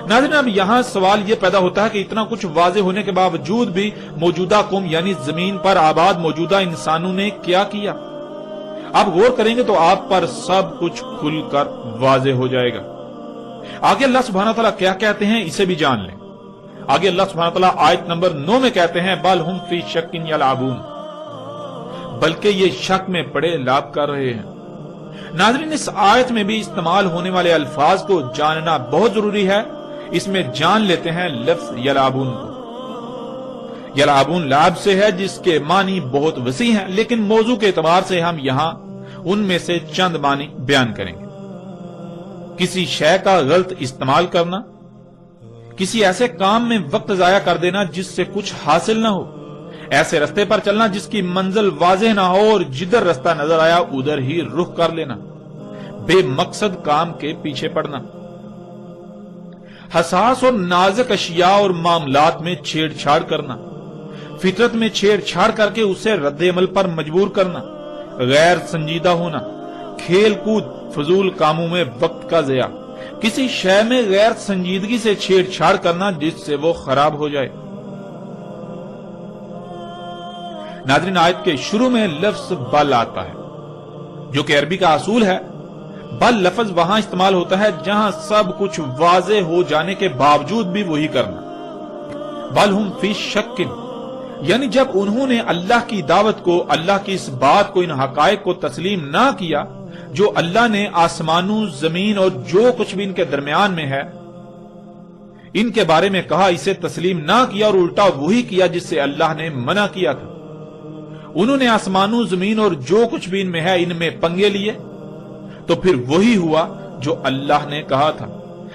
ناظرین اب یہاں سوال یہ پیدا ہوتا ہے کہ اتنا کچھ واضح ہونے کے باوجود بھی موجودہ قوم یعنی زمین پر آباد موجودہ انسانوں نے کیا کیا؟ آپ غور کریں گے تو آپ پر سب کچھ کھل کر واضح ہو جائے گا۔ آگے اللہ سبحانہ تعالیٰ کیا کہتے ہیں اسے بھی جان لیں۔ آگے اللہ سبحانہ تعالیٰ آیت نمبر 9 میں کہتے ہیں بل ہم فی شک یلعبون، بلکہ یہ شک میں پڑے لعب کر رہے ہیں۔ ناظرین اس آیت میں بھی استعمال ہونے والے الفاظ کو جاننا بہت ضروری ہے۔ اس میں جان لیتے ہیں لفظ یلعبون کو۔ یلعبون لعب سے ہے جس کے معنی بہت وسیع ہیں، لیکن موضوع کے اعتبار سے ہم یہاں ان میں سے چند معنی بیان کریں گے۔ کسی شے کا غلط استعمال کرنا، کسی ایسے کام میں وقت ضائع کر دینا جس سے کچھ حاصل نہ ہو، ایسے رستے پر چلنا جس کی منزل واضح نہ ہو اور جدھر رستہ نظر آیا ادھر ہی رخ کر لینا، بے مقصد کام کے پیچھے پڑنا، حساس اور نازک اشیاء اور معاملات میں چھیڑ چھاڑ کرنا، فطرت میں چھیڑ چھاڑ کر کے اسے رد عمل پر مجبور کرنا، غیر سنجیدہ ہونا، کھیل کود فضول کاموں میں وقت کا ضیاع، کسی شے میں غیر سنجیدگی سے چھیڑ چھاڑ کرنا جس سے وہ خراب ہو جائے۔ ناظرین آیت کے شروع میں لفظ بل آتا ہے جو کہ عربی کا اصول ہے۔ بل لفظ وہاں استعمال ہوتا ہے جہاں سب کچھ واضح ہو جانے کے باوجود بھی وہی کرنا۔ بل ہم فی شک، یعنی جب انہوں نے اللہ کی دعوت کو، اللہ کی اس بات کو، ان حقائق کو تسلیم نہ کیا جو اللہ نے آسمانوں، زمین اور جو کچھ بھی ان کے درمیان میں ہے ان کے بارے میں کہا، اسے تسلیم نہ کیا اور الٹا وہی کیا جس سے اللہ نے منع کیا تھا۔ انہوں نے آسمانوں، زمین اور جو کچھ بھی ان میں ہے ان میں پنگے لیے، تو پھر وہی ہوا جو اللہ نے کہا تھا۔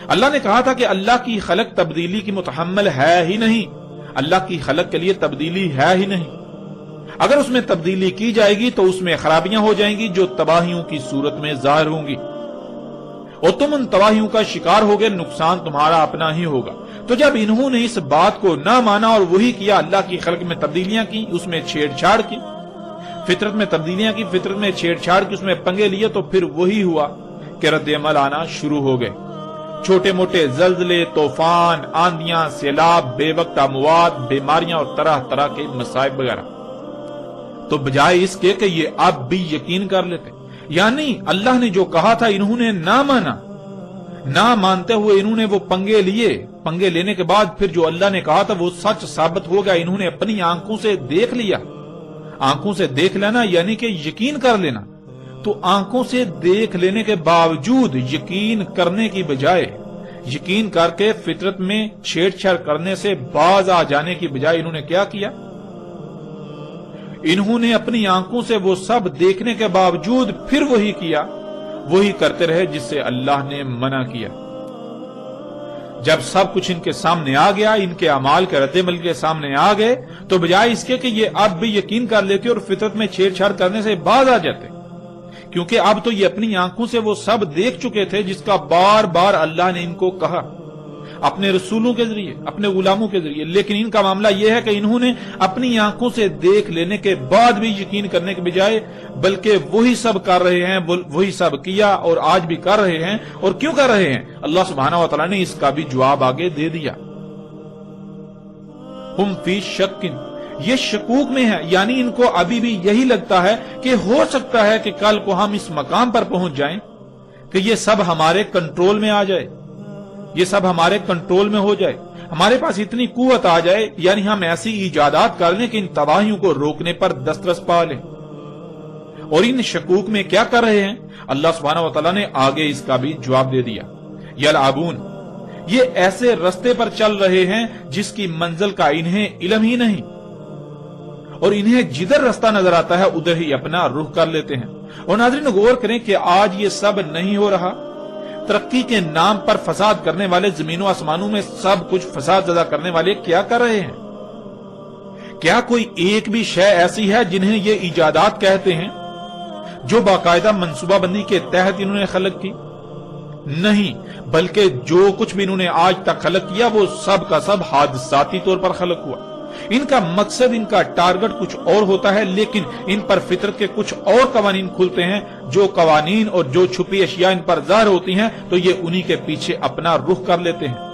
اللہ نے کہا تھا کہ اللہ کی خلق تبدیلی کی متحمل ہے ہی نہیں، اللہ کی خلق کے لیے تبدیلی ہے ہی نہیں، اگر اس میں تبدیلی کی جائے گی تو اس میں خرابیاں ہو جائیں گی جو تباہیوں کی صورت میں ظاہر ہوں گی، اور تم ان تباہیوں کا شکار ہوگے، نقصان تمہارا اپنا ہی ہوگا۔ تو جب انہوں نے اس بات کو نہ مانا اور وہی کیا، اللہ کی خلق میں تبدیلیاں کی، اس میں چھیڑ چھاڑ کی، فطرت میں تبدیلیاں کی، فطرت میں چھیڑ چھاڑ کی، اس میں پنگے لیے، تو پھر وہی ہوا کہ رد عمل آنا شروع ہو گئے۔ چھوٹے موٹے زلزلے، طوفان، آندیاں، سیلاب، بے وقت اموات، بیماریاں اور طرح طرح کے مصائب وغیرہ۔ تو بجائے اس کے کہ یہ اب بھی یقین کر لیتے، یعنی اللہ نے جو کہا تھا انہوں نے نہ مانا، نہ مانتے ہوئے انہوں نے وہ پنگے لیے، پنگے لینے کے بعد پھر جو اللہ نے کہا تھا وہ سچ ثابت ہو گیا، انہوں نے اپنی آنکھوں سے دیکھ لیا۔ آنکھوں سے دیکھ لینا یعنی کہ یقین کر لینا، تو آنکھوں سے دیکھ لینے کے باوجود یقین کرنے کی بجائے، یقین کر کے فطرت میں چھیڑ چھاڑ کرنے سے باز آ جانے کی بجائے انہوں نے کیا کیا؟ انہوں نے اپنی آنکھوں سے وہ سب دیکھنے کے باوجود پھر وہی کیا، وہی کرتے رہے جس سے اللہ نے منع کیا۔ جب سب کچھ ان کے سامنے آ گیا، ان کے اعمال کے رد عمل کے سامنے آ گئے، تو بجائے اس کے کہ یہ اب بھی یقین کر لیتے اور فطرت میں چھیڑ چھاڑ کرنے سے باز آ جاتے، کیونکہ اب تو یہ اپنی آنکھوں سے وہ سب دیکھ چکے تھے جس کا بار بار اللہ نے ان کو کہا اپنے رسولوں کے ذریعے، اپنے غلاموں کے ذریعے، لیکن ان کا معاملہ یہ ہے کہ انہوں نے اپنی آنکھوں سے دیکھ لینے کے بعد بھی یقین کرنے کے بجائے بلکہ وہی سب کر رہے ہیں، وہی سب کیا اور آج بھی کر رہے ہیں۔ اور کیوں کر رہے ہیں؟ اللہ سبحانہ و تعالیٰ نے اس کا بھی جواب آگے دے دیا۔ ہم فی شک، یہ شکوک میں ہے، یعنی ان کو ابھی بھی یہی لگتا ہے کہ ہو سکتا ہے کہ کل کو ہم اس مقام پر پہنچ جائیں کہ یہ سب ہمارے کنٹرول میں آ جائے، یہ سب ہمارے کنٹرول میں ہو جائے، ہمارے پاس اتنی قوت آ جائے، یعنی ہم ایسی ایجادات کر لیں کہ ان تباہیوں کو روکنے پر دسترس پا لیں۔ اور ان شکوک میں کیا کر رہے ہیں؟ اللہ سبحانہ و تعالیٰ نے آگے اس کا بھی جواب دے دیا۔ یلعبون، یہ ایسے رستے پر چل رہے ہیں جس کی منزل کا انہیں علم ہی نہیں، اور انہیں جدھر رستہ نظر آتا ہے ادھر ہی اپنا رخ کر لیتے ہیں۔ اور ناظرین غور کریں کہ آج یہ سب نہیں ہو رہا۔ ترقی کے نام پر فساد کرنے والے، زمین و آسمانوں میں سب کچھ فساد زدہ کرنے والے کیا کر رہے ہیں؟ کیا کوئی ایک بھی شے ایسی ہے جنہیں یہ ایجادات کہتے ہیں جو باقاعدہ منصوبہ بندی کے تحت انہوں نے خلق کی؟ نہیں، بلکہ جو کچھ بھی انہوں نے آج تک خلق کیا وہ سب کا سب حادثاتی طور پر خلق ہوا۔ ان کا مقصد، ان کا ٹارگٹ کچھ اور ہوتا ہے، لیکن ان پر فطرت کے کچھ اور قوانین کھلتے ہیں۔ جو قوانین اور جو چھپی اشیاء ان پر ظاہر ہوتی ہیں تو یہ انہی کے پیچھے اپنا رخ کر لیتے ہیں۔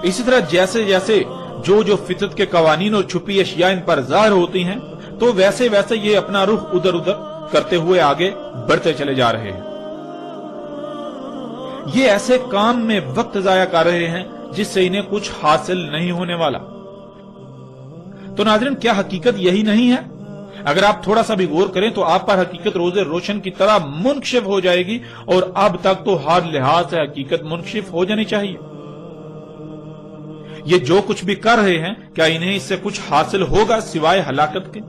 इसी तरह जैसे जैसे जो फितरत के कवानीन और छुपी अशिया इन पर ज़ाहिर होती हैं, तो वैसे वैसे ये अपना रुख उधर उधर करते हुए आगे बढ़ते चले जा रहे हैं। ये ऐसे काम में वक्त जाया कर रहे हैं जिससे इन्हें कुछ हासिल नहीं होने वाला। तो नाज़रीन, क्या हकीकत यही नहीं है? अगर आप थोड़ा सा भी गौर करें तो आप पर हकीकत रोज़े रोशन की तरह मुनकशिफ हो जाएगी, और अब तक तो हर लिहाज से हकीकत मुनकशिफ हो जानी चाहिए। ये जो कुछ भी कर रहे हैं, क्या इन्हें इससे कुछ हासिल होगा सिवाय हलाकत के?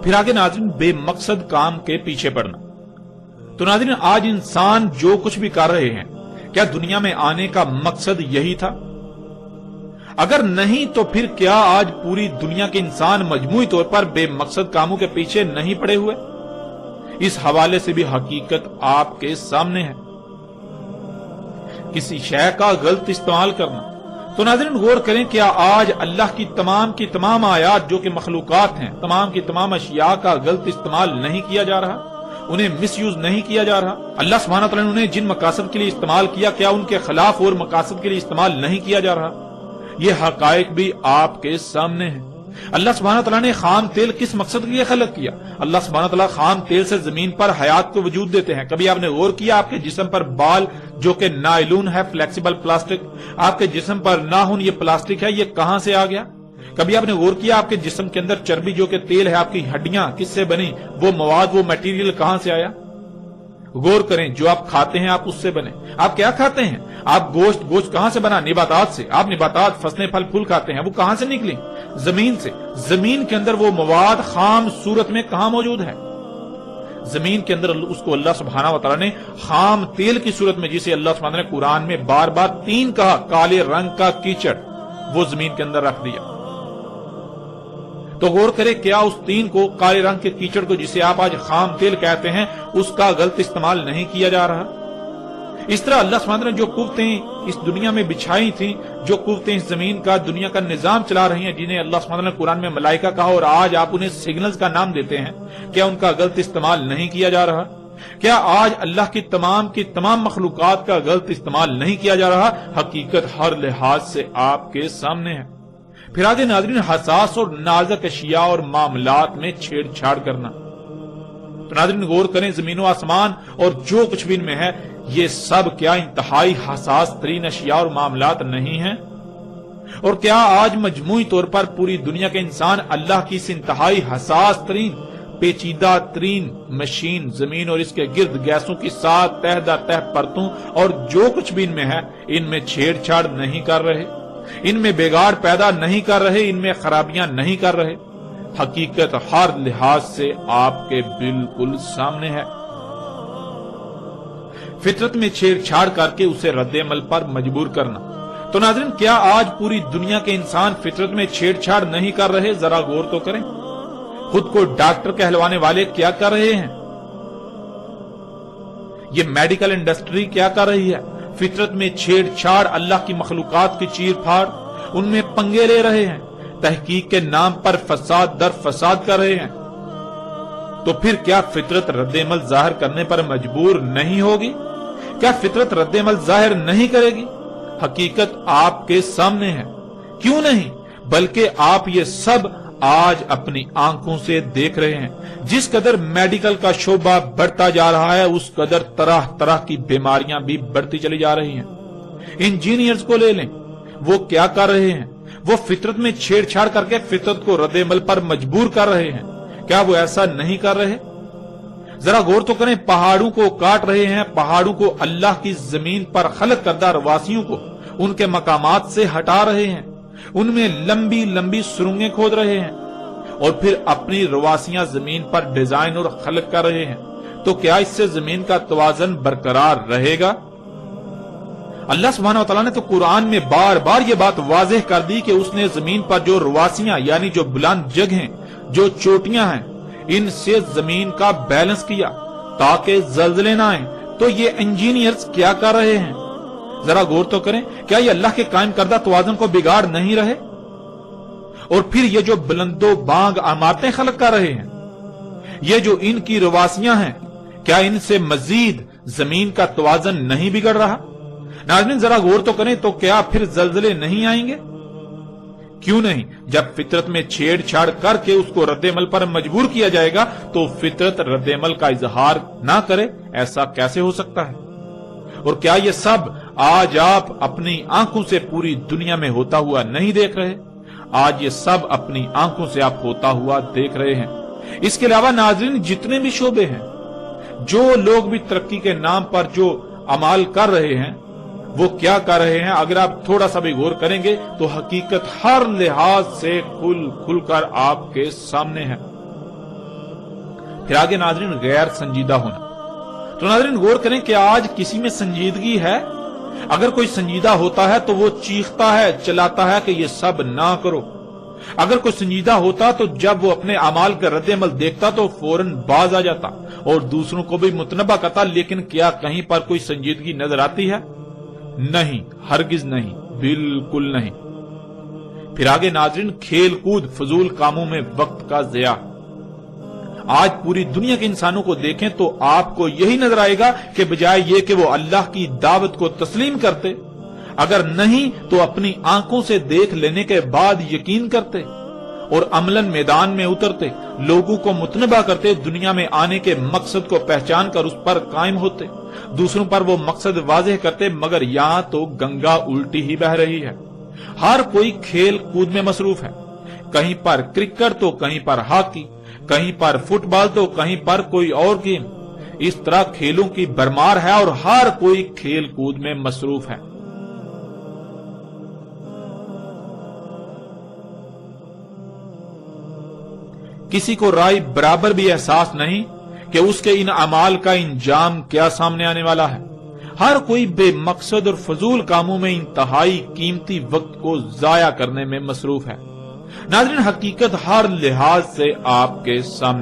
फिर आगे नाज़रीन, बेमकसद काम के पीछे पड़ना। तो नाज़रीन, आज इंसान जो कुछ भी कर रहे हैं, क्या दुनिया में आने का मकसद यही था? अगर नहीं तो फिर क्या आज पूरी दुनिया के इंसान मजमूई तौर पर बेमकसद कामों के पीछे नहीं पड़े हुए? इस हवाले से भी हकीकत आपके सामने है। किसी शय का गलत इस्तेमाल करना। तो नाज़रीन, गौर करें, क्या आज अल्लाह की तमाम आयात जो कि मखलूकात हैं, तमाम की तमाम अशिया का गलत इस्तेमाल नहीं किया जा रहा, उन्हें मिसयूज नहीं किया जा रहा? अल्लाह सुब्हानहू व तआला ने उन्हें जिन मकासद के लिए इस्तेमाल किया, क्या उनके खिलाफ और मकासद के लिए इस्तेमाल नहीं किया जा रहा? ये हकायक भी आपके सामने है। अल्लाह सुब्हानहू व तआला ने खाम तेल किस मकसद के लिए खलक किया? अल्लाह सुब्हानहू व तआला खाम तेल से जमीन पर हयात को वजूद देते हैं। कभी आपने गौर किया, आपके जिस्म पर बाल जो कि नायलून है, फ्लेक्सिबल प्लास्टिक, आपके जिस्म पर नाखून ये प्लास्टिक है, ये कहां से आ गया? कभी आपने गौर किया, आपके जिस्म के अंदर चर्बी जो कि तेल है, आपकी हड्डियां किससे बनी? वो मवाद, वो मटेरियल कहां से आया? गौर करें, जो आप खाते हैं आप उससे बने। आप क्या खाते हैं? आप गोश्त कहां से बना? निबातात से। आप निबातात, फसलें, फल फूल खाते हैं, वो कहां से निकली? जमीन से। जमीन के अंदर वो मवाद खाम सूरत में कहां मौजूद है? जमीन के अंदर उसको अल्लाह सुब्हानहू व तआला ने खाम तेल की सूरत में, जिसे अल्लाह सुब्हानहू ने कुरान में बार बार 3 कहा, काले रंग का कीचड़, वो जमीन के अंदर रख दिया। तो गौर करें, क्या उस 3 को, काले रंग के कीचड़ को जिसे आप आज खाम तेल कहते हैं, उसका गलत इस्तेमाल नहीं किया जा रहा? इस तरह अल्लाह सुब्हानहू ने जो कुव्वतें इस दुनिया में बिछाई थी, जो कुव्वतें इस जमीन का, दुनिया का निजाम चला रही हैं, जिन्हें अल्लाह सुब्हानहू ने कुरान में मलाइका कहा और आज आप उन्हें सिग्नल्स का नाम देते हैं, क्या उनका गलत इस्तेमाल नहीं किया जा रहा? क्या आज अल्लाह की तमाम मखलूकात का गलत इस्तेमाल नहीं किया जा रहा? हकीकत हर लिहाज से आपके सामने है। फिर आगे नाज़रीन, हसास और नाजुक अशिया और मामलात में छेड़छाड़ करना। तो नाज़रीन, गौर करें, जमीन व आसमान और जो कुछ भी इनमें है, ये सब क्या इंतहाई हसास तरीन अशिया और मामलात नहीं है? और क्या आज मजमूई तौर पर पूरी दुनिया के इंसान अल्लाह की इस इंतहाई हसास तरीन, पेचीदा तरीन मशीन, जमीन और इसके गिर्द गैसों की 7 तह दर तह परतों और जो कुछ भी इनमें है, इनमें छेड़छाड़ नहीं कर रहे, इनमें बिगाड़ पैदा नहीं कर रहे, इनमें खराबियां नहीं कर रहे? हकीकत हर लिहाज से आपके बिल्कुल सामने है। फितरत में छेड़छाड़ करके उसे रद्द-ए-अमल पर मजबूर करना। तो नाज़रीन, क्या आज पूरी दुनिया के इंसान फितरत में छेड़छाड़ नहीं कर रहे? जरा गौर तो करें। खुद को डॉक्टर कहलवाने वाले क्या कर रहे हैं? ये मेडिकल इंडस्ट्री क्या कर रही है? फितरत में छेड़छाड़, अल्लाह की मखलूकात की चीर फाड़, उनमें पंगे ले रहे हैं, तहकीक के नाम पर फसाद दर फसाद कर रहे हैं। तो फिर क्या फितरत रद्द-ए-अमल जाहिर करने पर मजबूर नहीं होगी? क्या फितरत रद्द-ए-अमल जाहिर नहीं करेगी? हकीकत आपके सामने है। क्यों नहीं, बल्कि आप ये सब आज अपनी आंखों से देख रहे हैं। जिस कदर मेडिकल का शोबा बढ़ता जा रहा है, उस कदर तरह तरह की बीमारियां भी बढ़ती चली जा रही हैं। इंजीनियर्स को ले लें, वो क्या कर रहे हैं? वो फितरत में छेड़छाड़ करके फितरत को रद्द-ए-अमल पर मजबूर कर रहे हैं। क्या वो ऐसा नहीं कर रहे? जरा गौर तो करें, पहाड़ों को काट रहे हैं, पहाड़ों को, अल्लाह की जमीन पर खलक करदा रवासियों को उनके मकामात से हटा रहे हैं, उनमें लंबी लंबी सुरंगें खोद रहे हैं और फिर अपनी रवासियां जमीन पर डिजाइन और खलक कर रहे हैं। तो क्या इससे जमीन का तवाज़ुन बरकरार रहेगा? अल्लाह सुब्हानहू व तआला ने तो कुरान में बार बार ये बात वाज़ेह कर दी कि उसने जमीन पर जो रवासियां, यानी जो बुलंद जगहें, जो चोटियां हैं, इनसे जमीन का बैलेंस किया ताकि जल्जले ना आए। तो ये इंजीनियर्स क्या कर रहे हैं? जरा गौर तो करें, क्या ये अल्लाह के कायम करदा तवाज़ुन को बिगाड़ नहीं रहे? और फिर ये जो बुलंदो बांग इमारतें खलक कर रहे हैं, ये जो इनकी रवासियां हैं, क्या इनसे मजीद जमीन का तवाज़ुन नहीं बिगड़ रहा? नाज़रीन जरा गौर तो करें, तो क्या फिर जलजले नहीं आएंगे? क्यों नहीं? जब फितरत में छेड़छाड़ करके उसको रद्देमल पर मजबूर किया जाएगा तो फितरत रद्देमल का इजहार ना करे, ऐसा कैसे हो सकता है? और क्या ये सब आज आप अपनी आंखों से पूरी दुनिया में होता हुआ नहीं देख रहे? आज ये सब अपनी आंखों से आप होता हुआ देख रहे हैं। इसके अलावा नाज़रीन जितने भी शोबे हैं, जो लोग भी तरक्की के नाम पर जो अमाल कर रहे हैं, वो क्या कर रहे हैं? अगर आप थोड़ा सा भी गौर करेंगे तो हकीकत हर लिहाज से खुलकर आपके सामने है। फिर आगे नाज़रीन गैर संजीदा होना। तो नाज़रीन गौर करें कि आज किसी में संजीदगी है? अगर कोई संजीदा होता है तो वो चीखता है, चिल्लाता है कि ये सब ना करो। अगर कोई संजीदा होता तो जब वो अपने अमाल का रद्देमल देखता तो फौरन बाज आ जाता और दूसरों को भी मुतनबा करता। लेकिन क्या कहीं पर कोई संजीदगी नजर आती है? नहीं, हरगिज नहीं, बिल्कुल नहीं। फिर आगे नाज़रीन खेल कूद, फजूल कामों में वक्त का ज़िया। आज पूरी दुनिया के इंसानों को देखें तो आपको यही नजर आएगा कि बजाय ये कि वो अल्लाह की दावत को तस्लीम करते, अगर नहीं तो अपनी आंखों से देख लेने के बाद यकीन करते और अमलन मैदान में उतरते, लोगों को मुतनबा करते, दुनिया में आने के मकसद को पहचान कर उस पर कायम होते, दूसरों पर वो मकसद वाज़ेह करते। मगर यहां तो गंगा उल्टी ही बह रही है। हर कोई खेल कूद में मसरूफ है, कहीं पर क्रिकेट तो कहीं पर हॉकी, कहीं पर फुटबॉल तो कहीं पर कोई और गेम। इस तरह खेलों की भरमार है और हर कोई खेल कूद में मसरूफ है। किसी को राय बराबर भी एहसास नहीं कि उसके इन अमाल का इंजाम क्या सामने आने वाला है। हर कोई बेमकसद और फजूल कामों में इंतहाई कीमती वक्त को जाया करने में मसरूफ है। नाज़रीन हकीकत हर लिहाज से आपके सामने